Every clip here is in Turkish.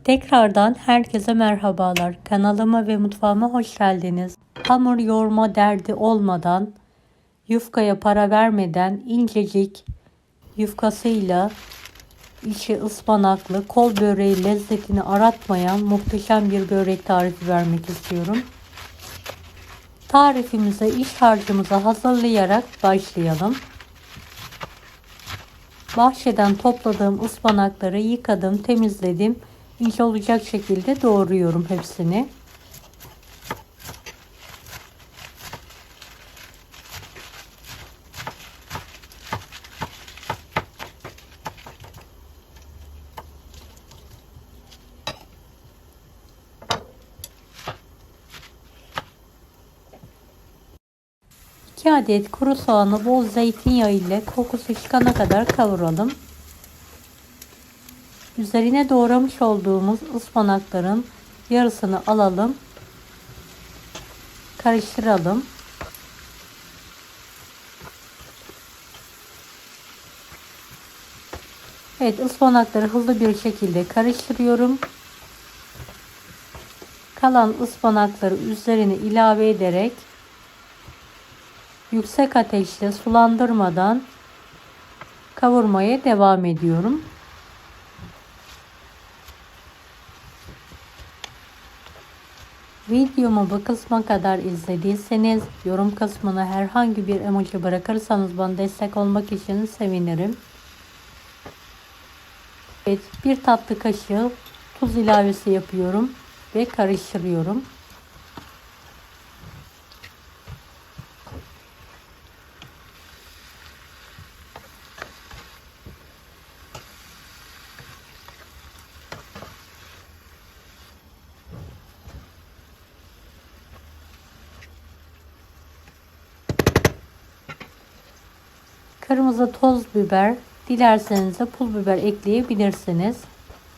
Tekrardan herkese merhabalar. Kanalıma ve mutfağıma hoş geldiniz. Hamur yoğurma derdi olmadan, yufkaya para vermeden incecik yufkasıyla içi ıspanaklı kol böreği lezzetini aratmayan muhteşem bir börek tarifi vermek istiyorum. Tarifimize iç harcımızı hazırlayarak başlayalım. Bahçeden topladığım ıspanakları yıkadım, temizledim. İnce olacak şekilde doğruyorum hepsini. İki adet kuru soğanı bol zeytinyağı ile kokusu çıkana kadar kavuralım. Üzerine doğramış olduğumuz ıspanakların yarısını alalım. Karıştıralım. Evet, ıspanakları hızlı bir şekilde karıştırıyorum. Kalan ıspanakları üzerine ilave ederek yüksek ateşte sulandırmadan kavurmaya devam ediyorum. Videomu bu kısma kadar izlediyseniz yorum kısmına herhangi bir emoji bırakırsanız bana destek olmak için sevinirim. Evet, bir tatlı kaşığı tuz ilavesi yapıyorum ve karıştırıyorum. Kırmızı toz biber, dilerseniz de pul biber ekleyebilirsiniz.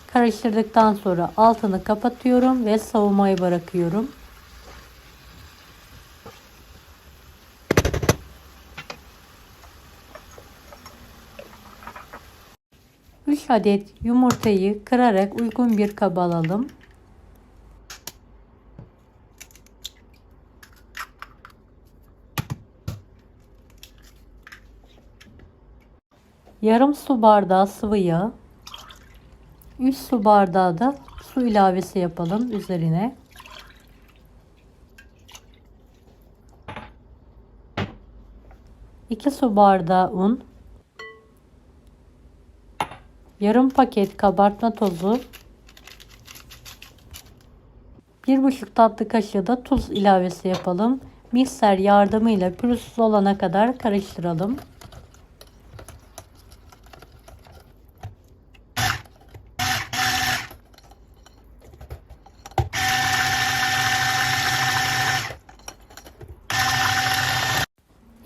Karıştırdıktan sonra altını kapatıyorum ve soğumaya bırakıyorum. 3 adet yumurtayı kırarak uygun bir kaba alalım. Yarım su bardağı sıvı yağ, 3 su bardağı da su ilavesi yapalım üzerine. 2 su bardağı un, yarım paket kabartma tozu, 1,5 tatlı kaşığı da tuz ilavesi yapalım. Mikser yardımıyla pürüzsüz olana kadar karıştıralım.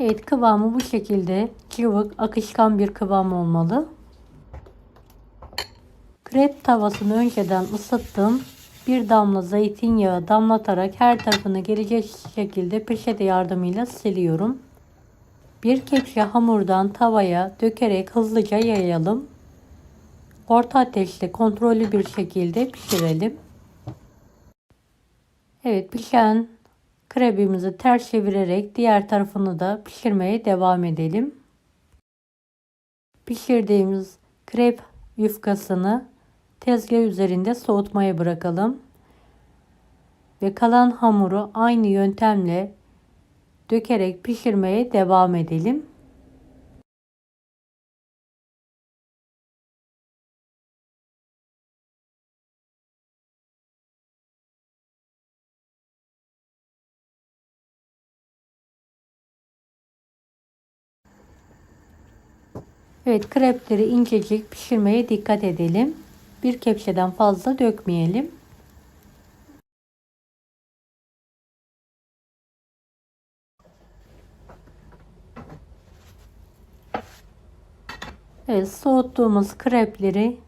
Evet, kıvamı bu şekilde cıvık, akışkan bir kıvam olmalı. Krep tavasını önceden ısıttım. Bir damla zeytinyağı damlatarak her tarafına gelecek şekilde peçete yardımıyla siliyorum. Bir kepçe hamurdan tavaya dökerek hızlıca yayalım. Orta ateşte kontrollü bir şekilde pişirelim. Evet, pişen krebimizi ters çevirerek diğer tarafını da pişirmeye devam edelim. Pişirdiğimiz krep yufkasını tezgah üzerinde soğutmaya bırakalım. Ve kalan hamuru aynı yöntemle dökerek pişirmeye devam edelim. Evet, krepleri incecik pişirmeye dikkat edelim. Bir kepçeden fazla dökmeyelim. Evet, soğuttuğumuz krepleri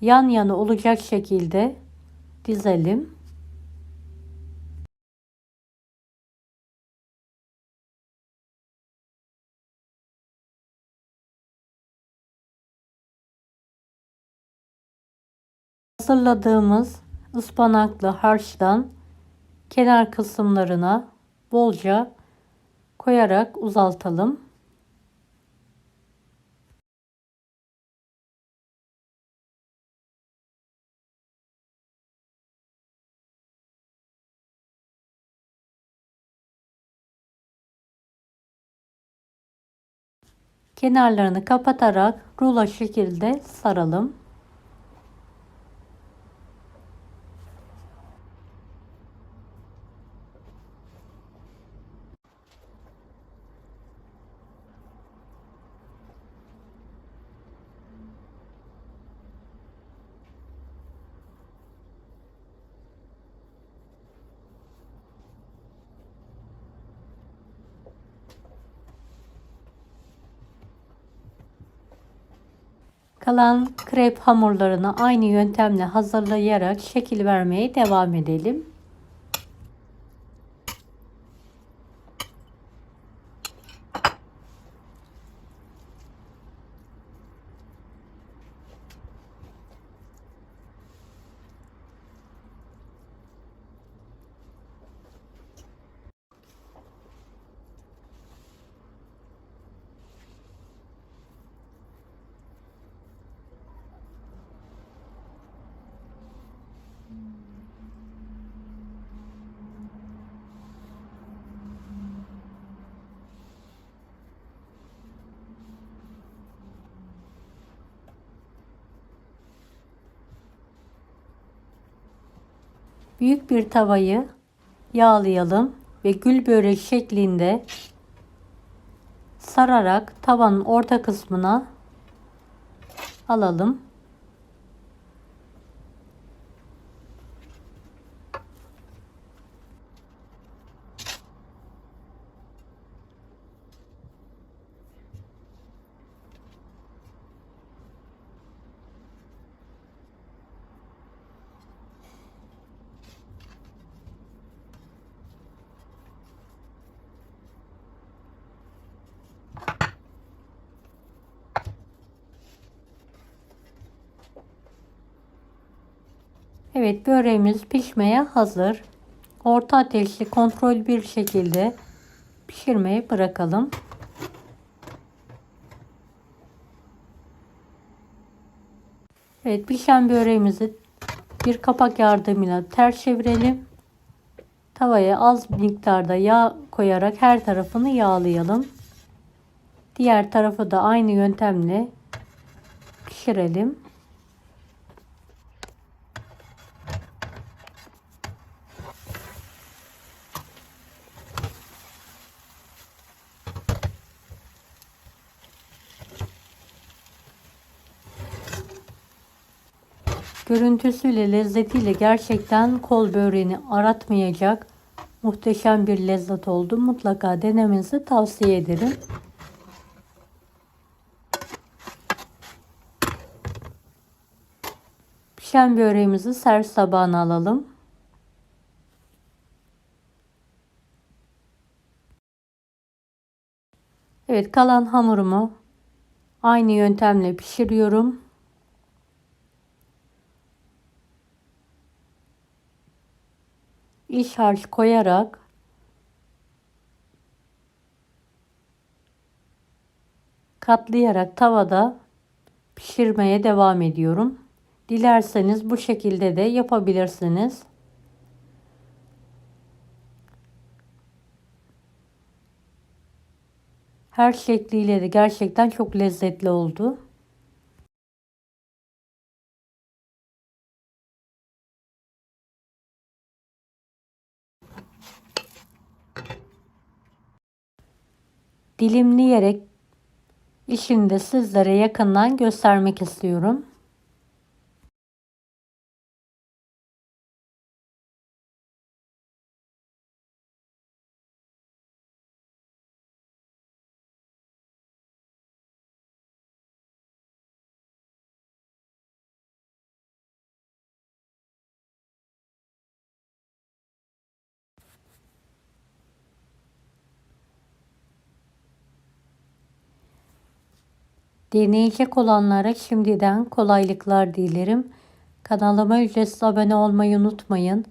yan yana olacak şekilde dizelim. Hazırladığımız ıspanaklı harçtan kenar kısımlarına bolca koyarak uzaltalım. Kenarlarını kapatarak rulo şekilde saralım. Kalan krep hamurlarını aynı yöntemle hazırlayarak şekil vermeye devam edelim. Büyük bir tavayı yağlayalım ve gül börek şeklinde sararak tavanın orta kısmına alalım. Evet, böreğimiz pişmeye hazır. Orta ateşli kontrol bir şekilde pişirmeye bırakalım. Evet, pişen böreğimizi bir kapak yardımıyla ters çevirelim. Tavaya az miktarda yağ koyarak her tarafını yağlayalım. Diğer tarafı da aynı yöntemle pişirelim. Görüntüsüyle, lezzetiyle gerçekten kol böreğini aratmayacak muhteşem bir lezzet oldu. Mutlaka denemenizi tavsiye ederim. Pişen böreğimizi servis tabağına alalım. Evet, kalan hamurumu aynı yöntemle pişiriyorum. İç harç koyarak katlayarak tavada pişirmeye devam ediyorum. Dilerseniz bu şekilde de yapabilirsiniz. Her şekliyle de gerçekten çok lezzetli oldu. Dilimleyerek işini de sizlere yakından göstermek istiyorum. Deneyecek olanlara şimdiden kolaylıklar dilerim. Kanalıma ücretsiz abone olmayı unutmayın.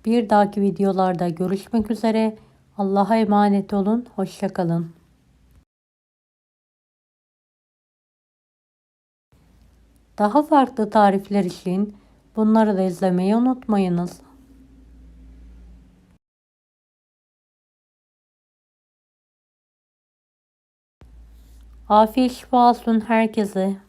Bir dahaki videolarda görüşmek üzere. Allah'a emanet olun. Hoşça kalın. Daha farklı tarifler için bunları da izlemeyi unutmayınız. Afiyet şifa olsun herkese.